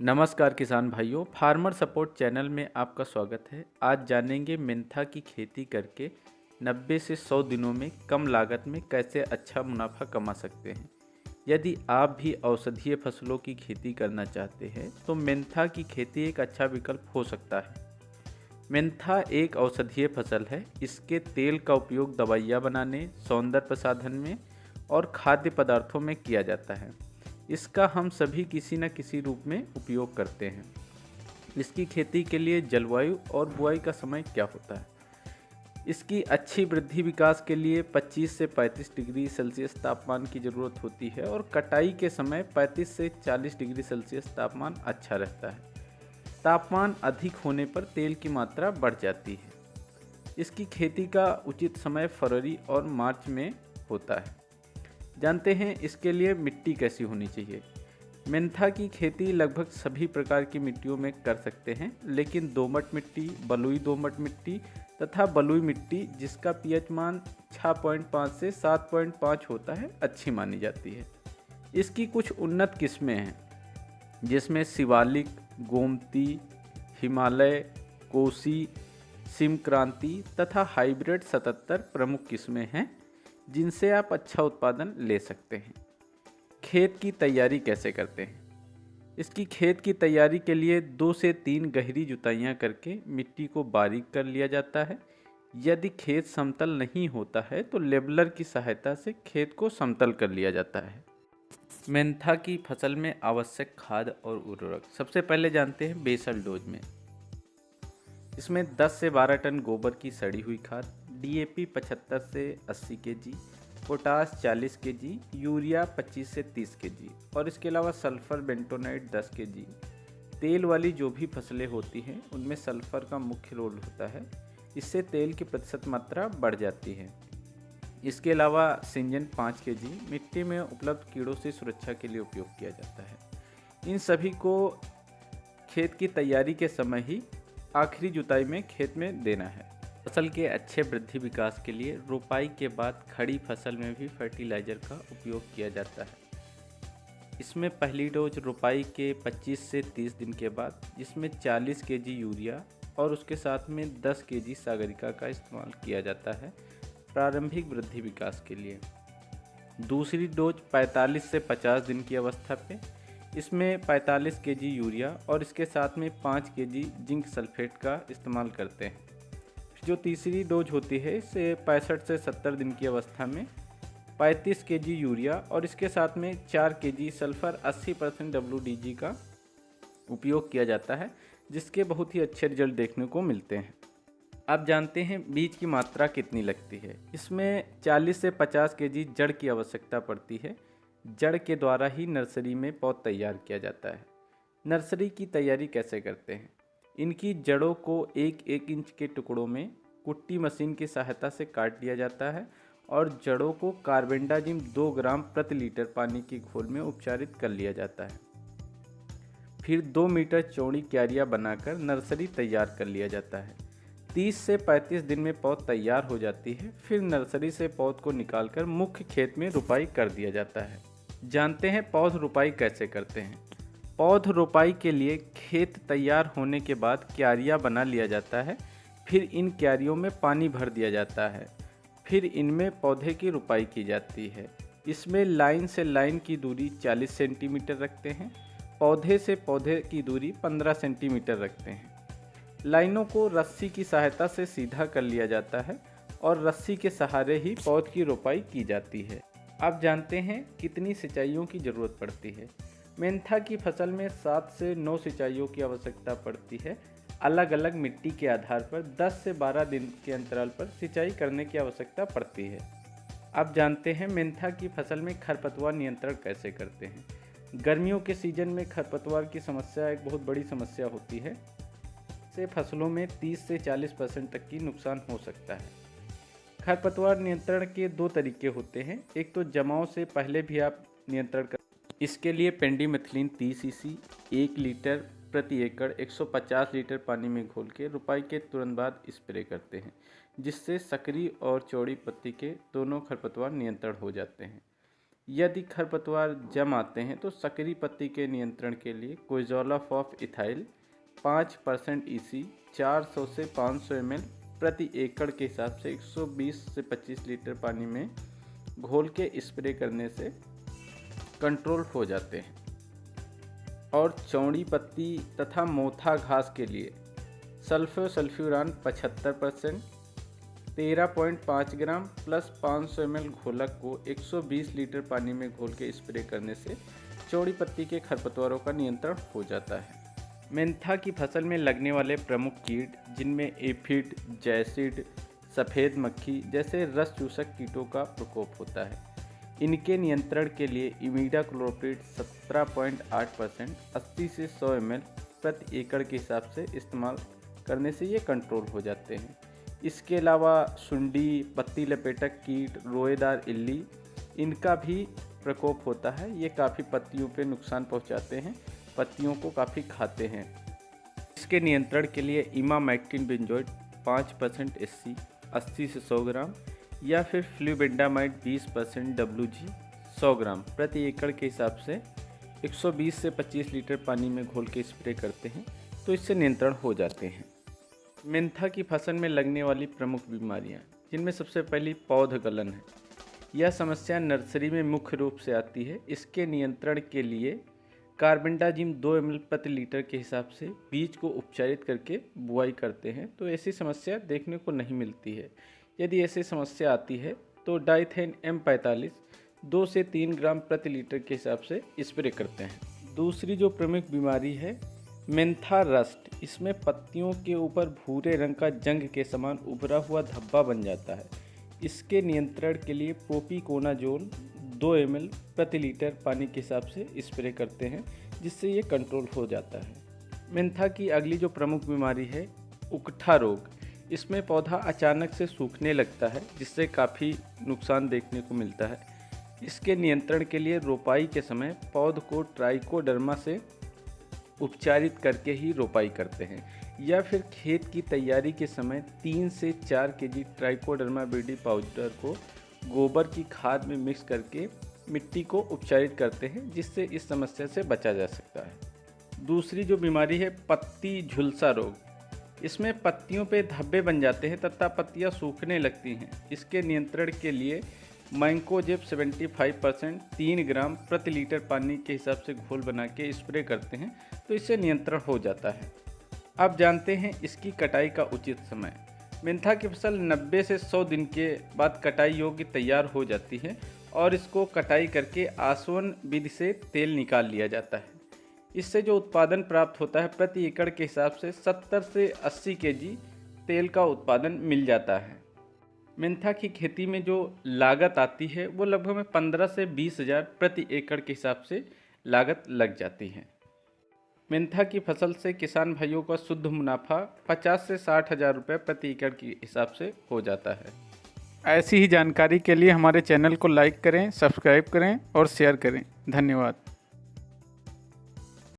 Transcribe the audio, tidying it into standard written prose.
नमस्कार किसान भाइयों, फार्मर सपोर्ट चैनल में आपका स्वागत है। आज जानेंगे मेंथा की खेती करके 90 से 100 दिनों में कम लागत में कैसे अच्छा मुनाफा कमा सकते हैं। यदि आप भी औषधीय फसलों की खेती करना चाहते हैं तो मेंथा की खेती एक अच्छा विकल्प हो सकता है। मेंथा एक औषधीय फसल है। इसके तेल का उपयोग दवाइयाँ बनाने, सौंदर्य प्रसाधन में और खाद्य पदार्थों में किया जाता है। इसका हम सभी किसी न किसी रूप में उपयोग करते हैं। इसकी खेती के लिए जलवायु और बुआई का समय क्या होता है? इसकी अच्छी वृद्धि विकास के लिए 25 से 35 डिग्री सेल्सियस तापमान की ज़रूरत होती है और कटाई के समय 35 से 40 डिग्री सेल्सियस तापमान अच्छा रहता है। तापमान अधिक होने पर तेल की मात्रा बढ़ जाती है। इसकी खेती का उचित समय फरवरी और मार्च में होता है। जानते हैं इसके लिए मिट्टी कैसी होनी चाहिए। मेंथा की खेती लगभग सभी प्रकार की मिट्टियों में कर सकते हैं, लेकिन दोमट मिट्टी, बलुई दोमट मिट्टी तथा बलुई मिट्टी जिसका पीएच मान 6.5 से 7.5 होता है, अच्छी मानी जाती है। इसकी कुछ उन्नत किस्में हैं जिसमें शिवालिक, गोमती, हिमालय, कोसी, सिमक्रांति तथा हाइब्रिड 77 प्रमुख किस्में हैं जिनसे आप अच्छा उत्पादन ले सकते हैं। खेत की तैयारी कैसे करते हैं? इसकी खेत की तैयारी के लिए 2 से 3 गहरी जुताइयां करके मिट्टी को बारीक कर लिया जाता है। यदि खेत समतल नहीं होता है तो लेवलर की सहायता से खेत को समतल कर लिया जाता है। मेंथा की फसल में आवश्यक खाद और उर्वरक सबसे पहले जानते हैं बेसल डोज में। इसमें 10 से 12 टन गोबर की सड़ी हुई खाद, डीएपी 75 से 80 केजी, पोटास 40 केजी, यूरिया 25 से 30 केजी और इसके अलावा सल्फर बेंटोनाइट 10 केजी। तेल वाली जो भी फसलें होती हैं उनमें सल्फर का मुख्य रोल होता है। इससे तेल की प्रतिशत मात्रा बढ़ जाती है। इसके अलावा सिंजन 5 केजी मिट्टी में उपलब्ध कीड़ों से सुरक्षा के लिए उपयोग किया जाता है। इन सभी को खेत की तैयारी के समय ही आखिरी जुताई में खेत में देना है। फसल के अच्छे वृद्धि विकास के लिए रोपाई के बाद खड़ी फसल में भी फर्टिलाइज़र का उपयोग किया जाता है। इसमें पहली डोज रोपाई के 25 से 30 दिन के बाद, जिसमें 40 केजी यूरिया और उसके साथ में 10 केजी सागरिका का इस्तेमाल किया जाता है प्रारंभिक वृद्धि विकास के लिए। दूसरी डोज 45 से 50 दिन की अवस्था पे, इसमें 45 केजी यूरिया और इसके साथ में 5 केजी जिंक सल्फेट का इस्तेमाल करते हैं। जो तीसरी डोज होती है इसे 65 से 70 दिन की अवस्था में 35 केजी यूरिया और इसके साथ में 4 केजी सल्फर 80% WDG का उपयोग किया जाता है, जिसके बहुत ही अच्छे रिजल्ट देखने को मिलते हैं। अब जानते हैं बीज की मात्रा कितनी लगती है। इसमें 40 से 50 केजी जड़ की आवश्यकता पड़ती है। जड़ के द्वारा ही नर्सरी में पौध तैयार किया जाता है। नर्सरी की तैयारी कैसे करते हैं? इनकी जड़ों को 1-1 इंच के टुकड़ों में कुट्टी मशीन की सहायता से काट लिया जाता है और जड़ों को कार्बेंडाजिम 2 ग्राम प्रति लीटर पानी की घोल में उपचारित कर लिया जाता है। फिर 2 मीटर चौड़ी क्यारियाँ बनाकर नर्सरी तैयार कर लिया जाता है। 30 से 35 दिन में पौध तैयार हो जाती है। फिर नर्सरी से पौध को निकालकर मुख्य खेत में रोपाई कर दिया जाता है। जानते हैं पौध रोपाई कैसे करते हैं। पौध रोपाई के लिए खेत तैयार होने के बाद क्यारियाँ बना लिया जाता है। फिर इन क्यारियों में पानी भर दिया जाता है। फिर इनमें पौधे की रोपाई की जाती है। इसमें लाइन से लाइन की दूरी 40 सेंटीमीटर रखते हैं। पौधे से पौधे की दूरी 15 सेंटीमीटर रखते हैं। लाइनों को रस्सी की सहायता से सीधा कर लिया जाता है और रस्सी के सहारे ही पौध की रोपाई की जाती है। अब जानते हैं कितनी सिंचाइयों की ज़रूरत पड़ती है। मेंथा की फसल में 7 से 9 सिंचाइयों की आवश्यकता पड़ती है। अलग अलग मिट्टी के आधार पर 10 से 12 दिन के अंतराल पर सिंचाई करने की आवश्यकता पड़ती है। अब जानते हैं मेंथा की फसल में खरपतवार नियंत्रण कैसे करते हैं। गर्मियों के सीजन में खरपतवार की समस्या एक बहुत बड़ी समस्या होती है। इससे फसलों में 30 से 40% तक की नुकसान हो सकता है। खरपतवार नियंत्रण के 2 तरीके होते हैं। एक तो जमाव से पहले भी आप नियंत्रण कर, इसके लिए पेंडिमेथिलिन 30 सीसी 1 लीटर प्रति एकड़ 150 लीटर पानी में घोल के रोपाई के तुरंत बाद स्प्रे करते हैं, जिससे सकरी और चौड़ी पत्ती के दोनों खरपतवार नियंत्रण हो जाते हैं। यदि खरपतवार जम आते हैं तो सकरी पत्ती के नियंत्रण के लिए क्विज़ोलोफ ऑफ इथाइल 5% EC 400 से 500 ml प्रति एकड़ के हिसाब से 120 से 25 लीटर पानी में घोल के स्प्रे करने से कंट्रोल हो जाते हैं। और चौड़ी पत्ती तथा मोथा घास के लिए सल्फ्योरान 75% 13.5 ग्राम प्लस 500 ml घोलक को 120 लीटर पानी में घोल के स्प्रे करने से चौड़ी पत्ती के खरपतवारों का नियंत्रण हो जाता है। मेंथा की फसल में लगने वाले प्रमुख कीट जिनमें एफिड, जैसिड, सफ़ेद मक्खी जैसे रस चूसक कीटों का प्रकोप होता है। इनके नियंत्रण के लिए इमिडाक्लोप्रिड 17.8% 80 से 100 ml प्रति एकड़ के हिसाब से इस्तेमाल करने से ये कंट्रोल हो जाते हैं। इसके अलावा सुंडी, पत्ती लपेटक कीट, रोएदार इल्ली, इनका भी प्रकोप होता है। ये काफ़ी पत्तियों पे नुकसान पहुंचाते हैं, पत्तियों को काफ़ी खाते हैं। इसके नियंत्रण के लिए इमामेक्टिन बेंजोएट 5% SC 80 से 100 ग्राम या फिर फ्लूबेंडामाइड 20% WG 100 ग्राम प्रति एकड़ के हिसाब से 120 से 25 लीटर पानी में घोल के स्प्रे करते हैं तो इससे नियंत्रण हो जाते हैं। मेंथा की फसल में लगने वाली प्रमुख बीमारियां, जिनमें सबसे पहली पौध गलन है। यह समस्या नर्सरी में मुख्य रूप से आती है। इसके नियंत्रण के लिए कार्बेंडाजिम 2 ml प्रति लीटर के हिसाब से बीज को उपचारित करके बुआई करते हैं तो ऐसी समस्या देखने को नहीं मिलती है। यदि ऐसी समस्या आती है तो डाइथेन M45 2 से 3 ग्राम प्रति लीटर के हिसाब से स्प्रे करते हैं। दूसरी जो प्रमुख बीमारी है मेंथा रस्ट, इसमें पत्तियों के ऊपर भूरे रंग का जंग के समान उभरा हुआ धब्बा बन जाता है। इसके नियंत्रण के लिए प्रोपिकोनाजोल 2 ml प्रति लीटर पानी के हिसाब से स्प्रे करते हैं जिससे ये कंट्रोल हो जाता है। मेंथा की अगली जो प्रमुख बीमारी है उकठा रोग, इसमें पौधा अचानक से सूखने लगता है जिससे काफ़ी नुकसान देखने को मिलता है। इसके नियंत्रण के लिए रोपाई के समय पौध को ट्राइकोडर्मा से उपचारित करके ही रोपाई करते हैं या फिर खेत की तैयारी के समय 3 से 4 kg ट्राइकोडर्मा विरिडी पाउडर को गोबर की खाद में मिक्स करके मिट्टी को उपचारित करते हैं जिससे इस समस्या से बचा जा सकता है। दूसरी जो बीमारी है पत्ती झुलसा रोग, इसमें पत्तियों पे धब्बे बन जाते हैं तथा पत्तियां सूखने लगती हैं। इसके नियंत्रण के लिए मैंकोजेब 75% 3 ग्राम प्रति लीटर पानी के हिसाब से घोल बना के स्प्रे करते हैं तो इससे नियंत्रण हो जाता है। अब जानते हैं इसकी कटाई का उचित समय। मेंथा की फसल 90 से 100 दिन के बाद कटाई योग्य तैयार हो जाती है और इसको कटाई करके आसवन विधि से तेल निकाल लिया जाता है। इससे जो उत्पादन प्राप्त होता है प्रति एकड़ के हिसाब से 70 से 80 kg तेल का उत्पादन मिल जाता है। मेंथा की खेती में जो लागत आती है वो लगभग 15 से 20 हज़ार प्रति एकड़ के हिसाब से लागत लग जाती है। मेंथा की फसल से किसान भाइयों का शुद्ध मुनाफा 50 से 60 हज़ार रुपये प्रति एकड़ के हिसाब से हो जाता है। ऐसी ही जानकारी के लिए हमारे चैनल को लाइक करें, सब्सक्राइब करें और शेयर करें। धन्यवाद।